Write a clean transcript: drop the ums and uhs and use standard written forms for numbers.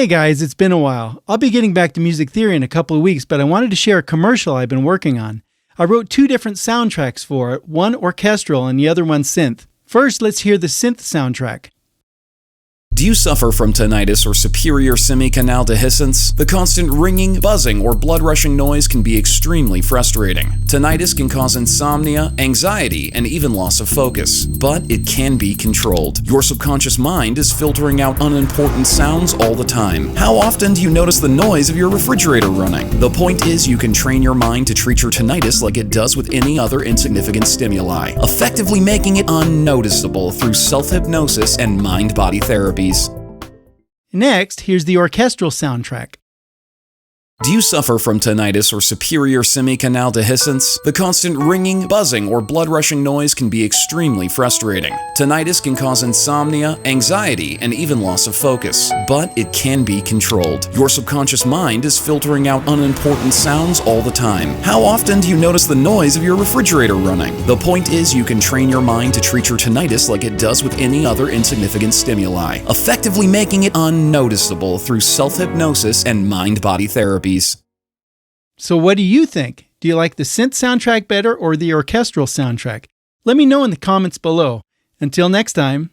Hey guys, it's been a while. I'll be getting back to music theory in a couple of weeks, but I wanted to share a commercial I've been working on. I wrote 2 different soundtracks for it, one orchestral and the other one synth. First, let's hear the synth soundtrack. Do you suffer from tinnitus or superior semicanal dehiscence? The constant ringing, buzzing, or blood-rushing noise can be extremely frustrating. Tinnitus can cause insomnia, anxiety, and even loss of focus, but it can be controlled. Your subconscious mind is filtering out unimportant sounds all the time. How often do you notice the noise of your refrigerator running? The point is, you can train your mind to treat your tinnitus like it does with any other insignificant stimuli, effectively making it unnoticeable through self-hypnosis and mind-body therapy. Next, here's the orchestral soundtrack. Do you suffer from tinnitus or superior semicanal dehiscence? The constant ringing, buzzing, or blood-rushing noise can be extremely frustrating. Tinnitus can cause insomnia, anxiety, and even loss of focus, but it can be controlled. Your subconscious mind is filtering out unimportant sounds all the time. How often do you notice the noise of your refrigerator running? The point is, you can train your mind to treat your tinnitus like it does with any other insignificant stimuli, effectively making it unnoticeable through self-hypnosis and mind-body therapies. So what do you think? Do you like the synth soundtrack better or the orchestral soundtrack? Let me know in the comments below. Until next time.